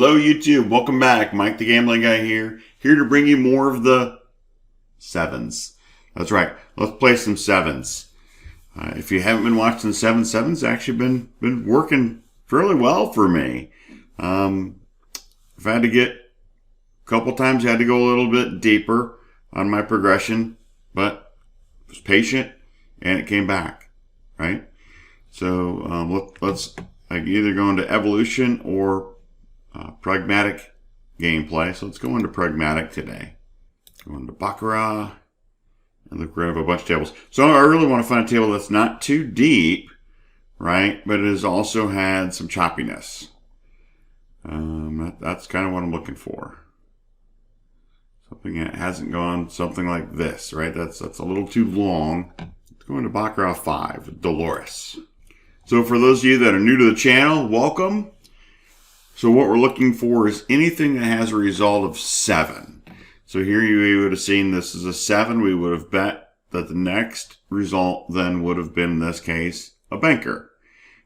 Hello YouTube, welcome back. Mike the Gambling Guy here to bring you more of the sevens. That's right, let's play some sevens. If you haven't been watching the sevens actually been working fairly well for me. I've had to get a couple times, I had to go a little bit deeper on my progression, but I was patient and it came back, right? So let's I can either go into evolution or pragmatic gameplay. So let's go into pragmatic today. Go into Baccarat and look, we have a bunch of tables. So I really want to find a table that's not too deep, right? But it has also had some choppiness. That's kind of what I'm looking for. Something that hasn't gone something like this, right? That's a little too long. Let's go into Baccarat 5, Dolores. So for those of you that are new to the channel, welcome. So what we're looking for is anything that has a result of 7. So here you would have seen this is a 7. We would have bet that the next result then would have been, in this case, a banker.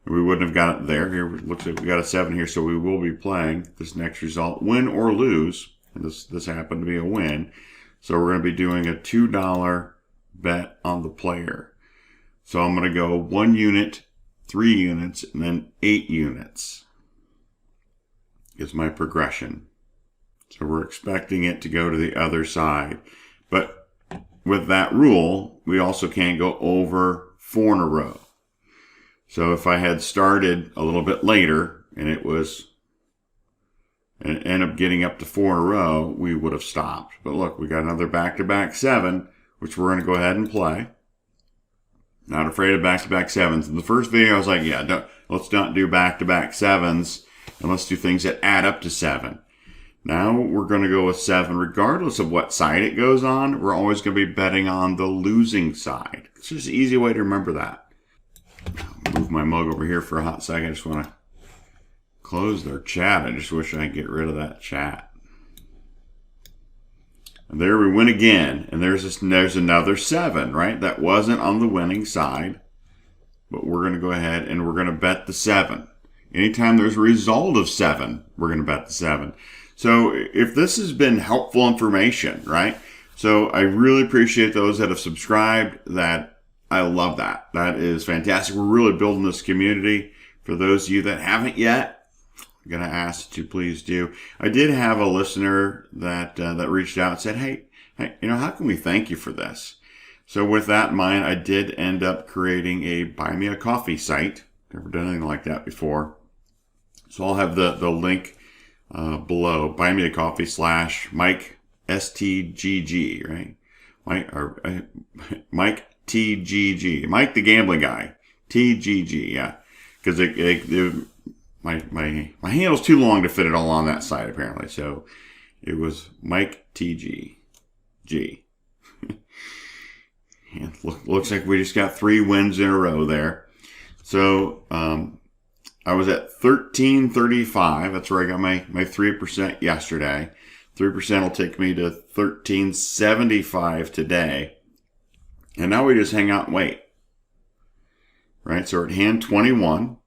We wouldn't have got it there. Here it looks like we got a 7 here, so we will be playing this next result, win or lose. And this happened to be a win. So we're going to be doing a $2 bet on the player. So I'm going to go 1 unit, 3 units, and then 8 units is my progression. So we're expecting it to go to the other side. But with that rule, we also can't go over 4 in a row. So if I had started a little bit later and it ended up getting up to 4 in a row, we would have stopped. But look, we got another back-to-back 7, which we're going to go ahead and play. Not afraid of back-to-back 7s. In the first video, I was like, yeah, let's not do back-to-back 7s, and let's do things that add up to 7. Now we're going to go with 7. Regardless of what side it goes on, we're always going to be betting on the losing side. It's just an easy way to remember that. I'll move my mug over here for a hot second. I just want to close their chat. I just wish I could get rid of that chat. And there we win again. And there's another 7, right? That wasn't on the winning side. But we're going to go ahead and we're going to bet the 7. Anytime there's a result of 7, we're going to bet the 7. So if this has been helpful information, right? So I really appreciate those that have subscribed. I love that. That is fantastic. We're really building this community. For those of you that haven't yet, I'm going to ask that you please do. I did have a listener that reached out and said, hey, how can we thank you for this? So with that in mind, I did end up creating a Buy Me a Coffee site. Never done anything like that before. So I'll have the link below. Buy Me a Coffee / Mike STGG, right? Mike TGG, Mike the Gambling Guy, TGG, yeah. Because my handle's too long to fit it all on that side apparently. So it was Mike TGG. And looks like we just got 3 wins in a row there. So I was at 1335. That's where I got my 3% yesterday. 3% will take me to 1375 today. And now we just hang out and wait. Right, so we're at hand 21.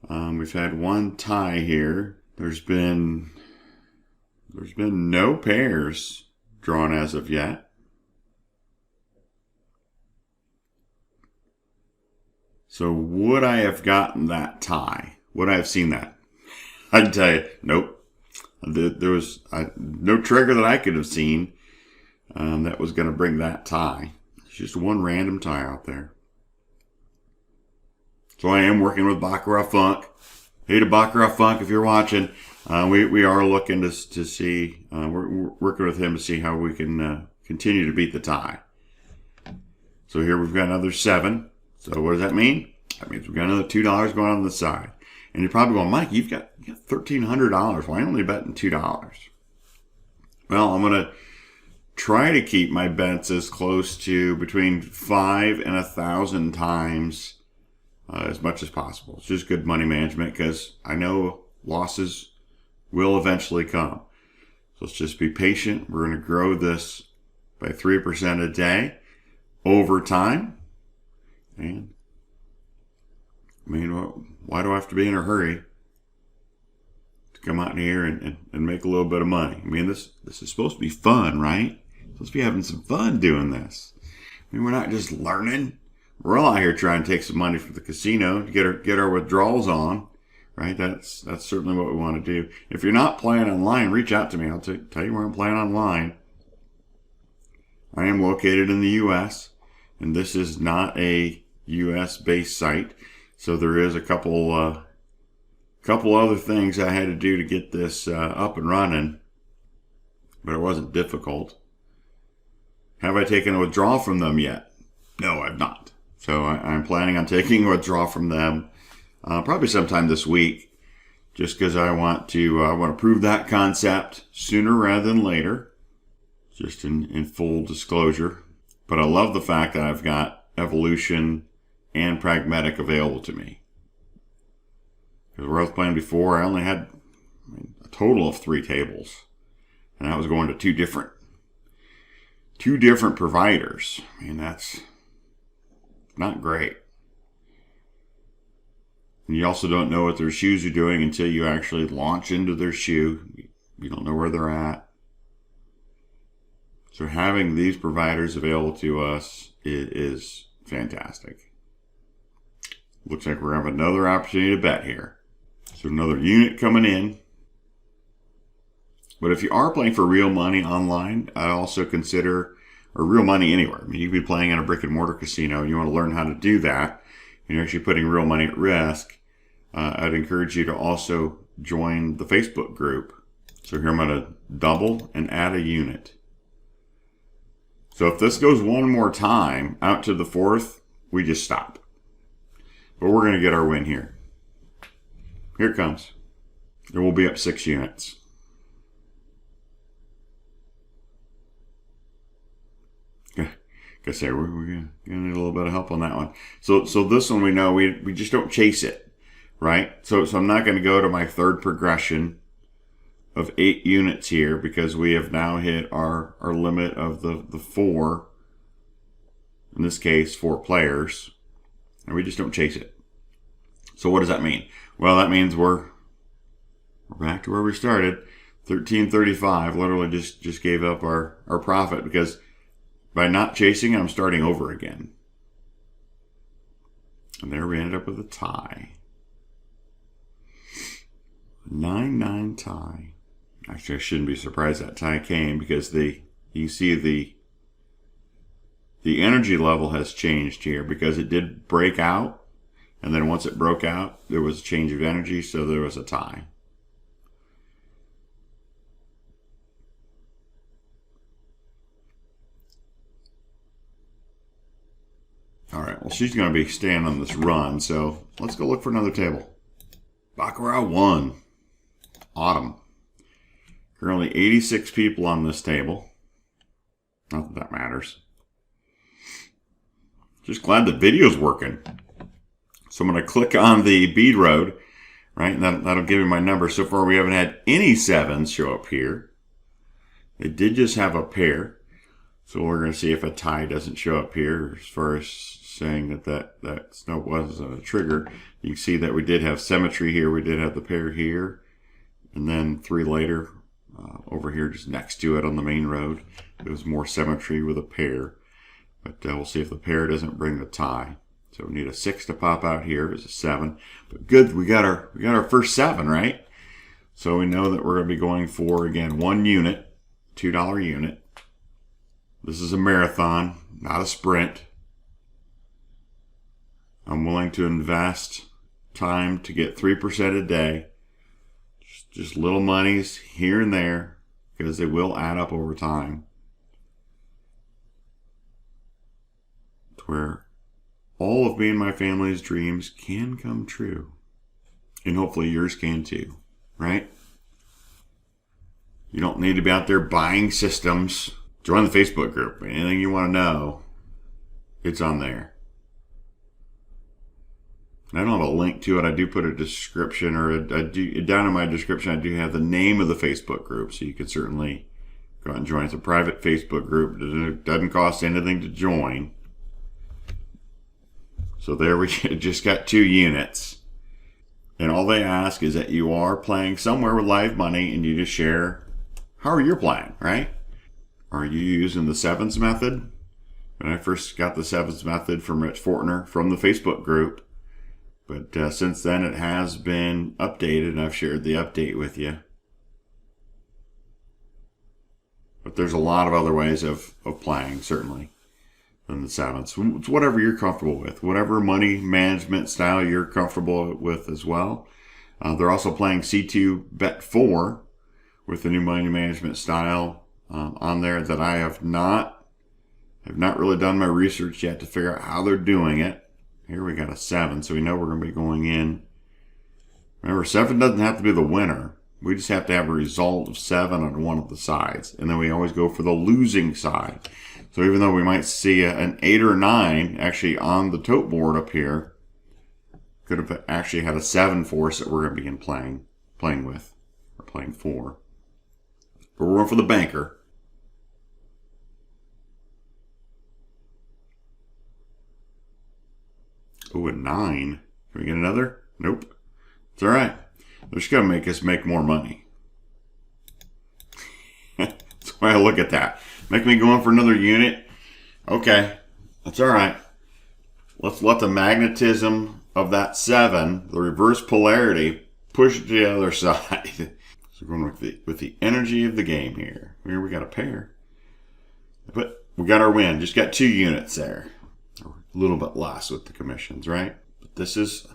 We've had 1 tie here. There's been no pairs drawn as of yet. So would I have gotten that tie? Would I have seen that? I can tell you, nope. There was no trigger that I could have seen that was going to bring that tie. It's just 1 random tie out there. So I am working with Baccarat Funk. Hey to Baccarat Funk, if you're watching, we are looking to see, we're working with him to see how we can continue to beat the tie. So here we've got another 7. So what does that mean? That means we've got another $2 going on the side. And you're probably going, Mike, you've got $1,300. Why only betting $2? Well, I'm going to try to keep my bets as close to between 5 and 1,000 times as much as possible. It's just good money management because I know losses will eventually come. So let's just be patient. We're going to grow this by 3% a day over time. And I mean, why do I have to be in a hurry to come out here and make a little bit of money. I mean, this is supposed to be fun, right? Supposed to be having some fun doing this. I mean, we're not just learning. We're all out here trying to take some money from the casino to get our withdrawals on, right? That's certainly what we want to do. If you're not playing online, reach out to me. I'll tell you where I'm playing online. I am located in the U.S., and this is not a U.S.-based site, so there is a couple other things I had to do to get this up and running, but it wasn't difficult. Have I taken a withdrawal from them yet? No, I've not. So I'm planning on taking a withdrawal from them probably sometime this week, just because I want to prove that concept sooner rather than later, just in full disclosure. But I love the fact that I've got evolution and pragmatic available to me. Because where I was playing before, I only had a total of 3 tables, and I was going to two different providers. I mean, that's not great. And you also don't know what their shoes are doing until you actually launch into their shoe. You don't know where they're at. So having these providers available to us is fantastic. Looks like we're having another opportunity to bet here. So another unit coming in. But if you are playing for real money online, I also consider, or real money anywhere. I mean, you could be playing in a brick and mortar casino and you want to learn how to do that, and you're actually putting real money at risk. I'd encourage you to also join the Facebook group. So here I'm going to double and add a unit. So if this goes one more time out to the 4th, we just stop. But we're going to get our win here. Here it comes. And we'll be up 6 units. Like I say, we're going to need a little bit of help on that one. So this one we know we just don't chase it, right? So I'm not going to go to my 3rd progression of 8 units here, because we have now hit our limit of the 4, in this case 4 players, and we just don't chase it. So what does that mean? Well, that means we're back to where we started. 1335 literally just gave up our profit, because by not chasing, I'm starting over again. And there we ended up with a tie. 9-9 tie. Actually, I shouldn't be surprised that tie came, because you see the energy level has changed here, because it did break out, and then once it broke out, there was a change of energy, so there was a tie. All right, well, she's going to be staying on this run, so let's go look for another table. Baccarat 1, Autumn. Currently 86 people on this table. Not that matters. Just glad the video's working. So I'm going to click on the bead road, right? And that'll give me my number. So far, we haven't had any 7s show up here. They did just have a pair. So we're going to see if a tie doesn't show up here, as far as saying that wasn't a trigger. You can see that we did have symmetry here. We did have the pair here. And then 3 later, over here just next to it on the main road, there was more symmetry with a pair. But we'll see if the pair doesn't bring the tie. So we need a 6 to pop out here. It's a 7. But good, we got our first 7, right? So we know that we're going to be going for, again, 1 unit, $2 unit. This is a marathon, not a sprint. I'm willing to invest time to get 3% a day. Just little monies here and there, because they will add up over time. To where all of me and my family's dreams can come true. And hopefully yours can too, right? You don't need to be out there buying systems. Join the Facebook group. Anything you want to know, it's on there. And I don't have a link to it. I do put a description, or down in my description, I do have the name of the Facebook group, so you can certainly go out and join. It's a private Facebook group. It doesn't cost anything to join. So there we just got 2 units. And all they ask is that you are playing somewhere with live money and you just share how you're playing, right? Are you using the sevens method? When I first got the sevens method from Rich Fortner from the Facebook group. But since then it has been updated and I've shared the update with you. But there's a lot of other ways of playing, certainly, than the sevens. It's whatever you're comfortable with. Whatever money management style you're comfortable with as well. They're also playing C2 Bet 4 with the new money management style on there that I have not really done my research yet to figure out how they're doing it. Here we got a 7, so we know we're going to be going in. Remember, 7 doesn't have to be the winner. We just have to have a result of 7 on one of the sides. And then we always go for the losing side. So even though we might see an 8 or 9 actually on the tote board up here, could have actually had a 7 for us that we're going to begin playing with, or playing for. But we're going for the banker. Oh, a 9. Can we get another? Nope. It's all right. They're just going to make us make more money. That's why I look at that. Make me go in for another unit? Okay. That's all right. Let's let the magnetism of that 7, the reverse polarity, push it to the other side. So we're going with the energy of the game here. Here we got a pair. But we got our win. Just got 2 units there. A little bit less with the commissions, right? But this is...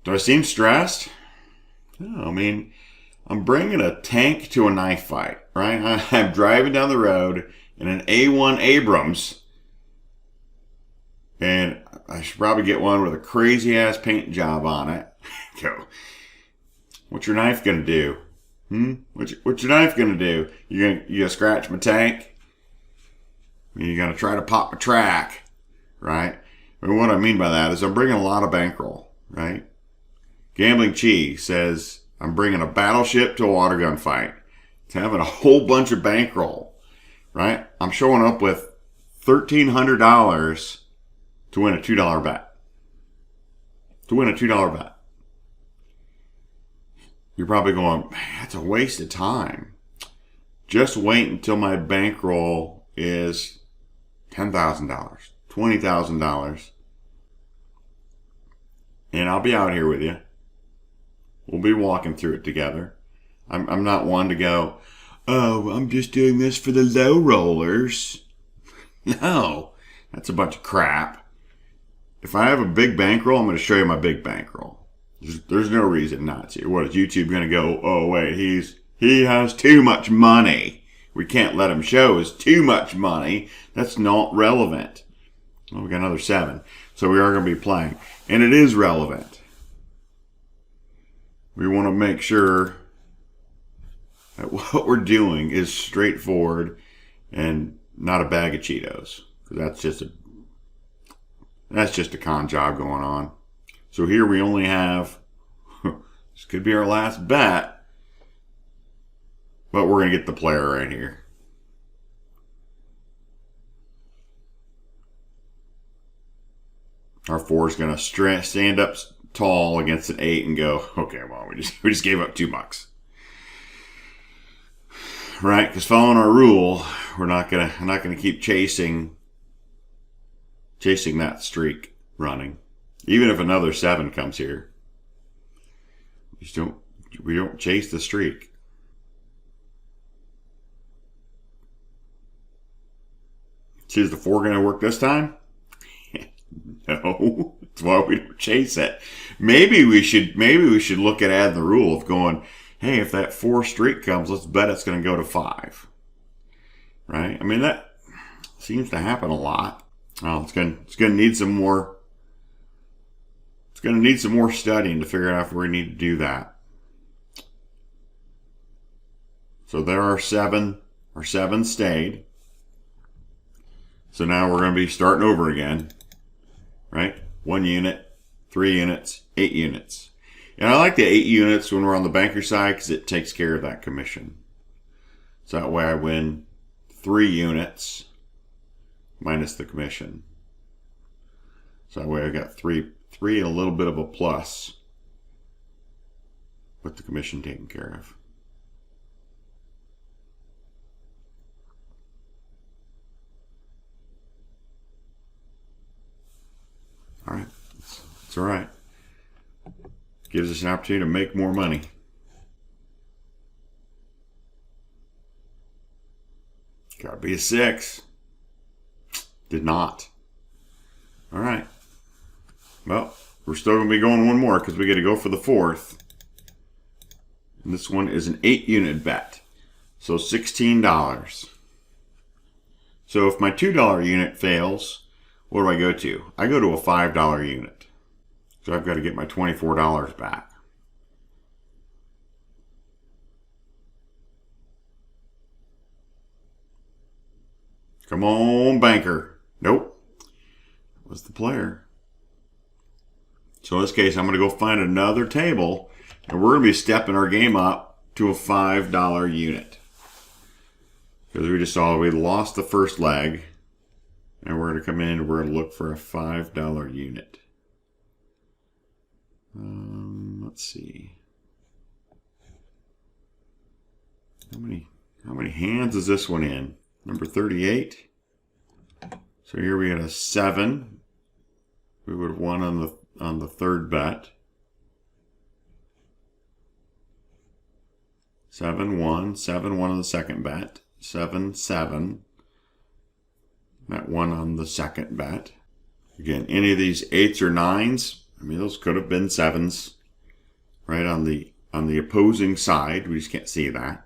Do I seem stressed? No, I mean, I'm bringing a tank to a knife fight, right? I'm driving down the road in an A1 Abrams, and I should probably get one with a crazy-ass paint job on it. Go, what's your knife gonna do? What's your knife gonna do? You gonna scratch my tank? You're gonna try to pop my track, right? And what I mean by that is I'm bringing a lot of bankroll, right? Gambling Chi says, I'm bringing a battleship to a water gun fight. It's having a whole bunch of bankroll, right? I'm showing up with $1,300 to win a $2 bet. To win a $2 bet. You're probably going, man, that's a waste of time. Just wait until my bankroll is $10,000, $20,000. And I'll be out here with you. We'll be walking through it together. I'm not one to go, oh, I'm just doing this for the low rollers. No, that's a bunch of crap. If I have a big bankroll, I'm going to show you my big bankroll. There's no reason not to. What is YouTube going to go, oh, wait, he has too much money. We can't let him show us too much money. That's not relevant. Well, we got another 7. So we are going to be playing. And it is relevant. We want to make sure that what we're doing is straightforward and not a bag of Cheetos. That's just a con job going on. So here we only have, this could be our last bet, but we're going to get the player right here. Our 4 is going to stand up tall against an 8 and go, okay, well, we just gave up $2. Right? Because following our rule, we're not gonna keep chasing that streak running. Even if another 7 comes here, we don't chase the streak. See, is the 4 going to work this time? No, that's why we don't chase it. Maybe we should look at adding the rule of going, hey, if that 4 streak comes, let's bet it's going to go to 5. Right? I mean, that seems to happen a lot. Oh, it's going to need some more. It's going to need some more studying to figure out if we need to do that. So there are 7. Our 7 stayed. So now we're going to be starting over again. Right? 1 unit, 3 units, 8 units. And I like the 8 units when we're on the banker side because it takes care of that commission. So that way I win 3 units minus the commission. So that way I got three 3 and a little bit of a plus with the commission taken care of. All right, it's all right. Gives us an opportunity to make more money. Gotta be a 6. Did not. All right. Well, we're still going to be going one more because we got to go for the 4th. And this one is an 8-unit bet. So $16. So if my $2 unit fails, what do I go to? I go to a $5 unit. So I've got to get my $24 back. Come on, banker. Nope. Was the player. So in this case, I'm going to go find another table, and we're going to be stepping our game up to a $5 unit. Because we just saw we lost the first leg, and we're going to come in and we're going to look for a $5 unit. Let's see. How many hands is this one in? Number 38. So here we had a 7. We would have won on the third bet. 7-1, 7-1 on the second bet. 7-7. That one on the second bet. Again, any of these 8s or 9s, I mean, those could have been 7s, right on the opposing side. We just can't see that.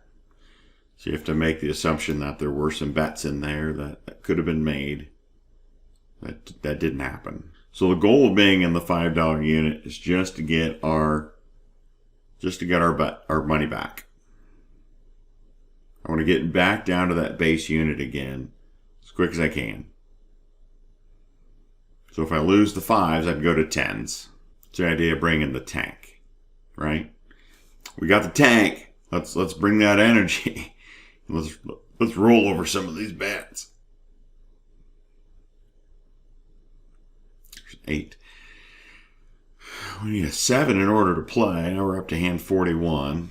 So you have to make the assumption that there were some bets in there that could have been made. That didn't happen. So the goal of being in the $5 unit is just to get our money back. I want to get back down to that base unit again as quick as I can. So if I lose the 5s, I'd go to 10s. It's the idea of bringing the tank, right? We got the tank. Let's bring that energy. Let's roll over some of these bets. 8. We need a 7 in order to play. Now we're up to hand 41.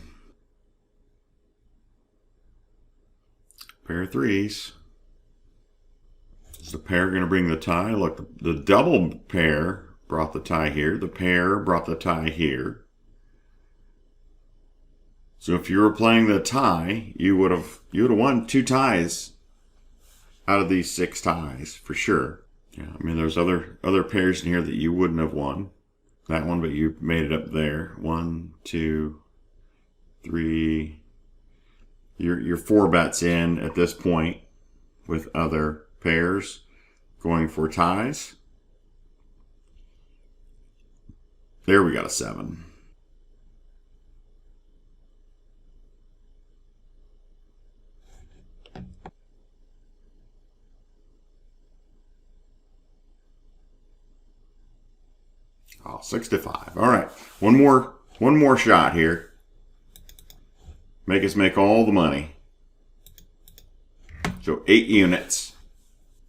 Pair of 3s. Is the pair going to bring the tie? Look, the double pair brought the tie here. The pair brought the tie here. So if you were playing the tie, you would have won 2 ties out of these 6 ties for sure. Yeah, I mean there's other pairs in here that you wouldn't have won. That one, but you made it up there. 1, 2, 3. You're 4 bets in at this point with other pairs going for ties. There we got a 7. Oh, 6-5. All right, one more shot here. Make us make all the money. So 8 units.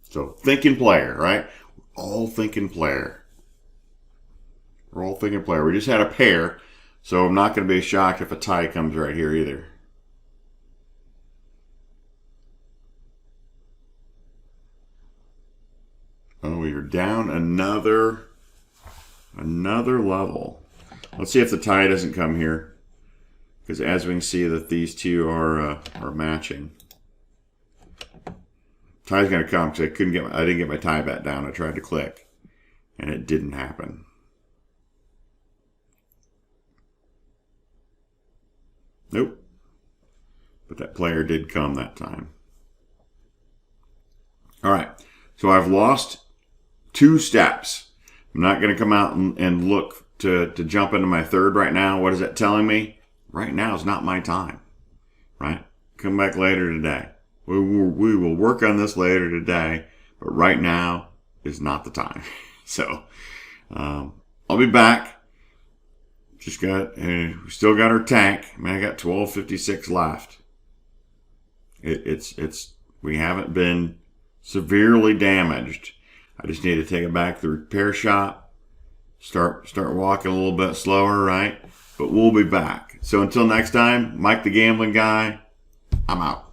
So thinking player, right? All thinking player. We're all thinking player. We just had a pair, so I'm not going to be shocked if a tie comes right here either. Oh, we are down another level. Let's see if the tie doesn't come here, because as we can see that these two are matching. Tie's going to come because I didn't get my tie bet down. I tried to click, and it didn't happen. Nope. But that player did come that time. All right. So I've lost 2 steps. I'm not going to come out and look to jump into my third right now. What is that telling me? Right now is not my time. Right? Come back later today. We will work on this later today, but right now is not the time. So I'll be back. We still got our tank. I mean, I got 1256 left. We haven't been severely damaged. I just need to take it back to the repair shop, start walking a little bit slower, right? But we'll be back. So until next time, Mike the Gambling Guy, I'm out.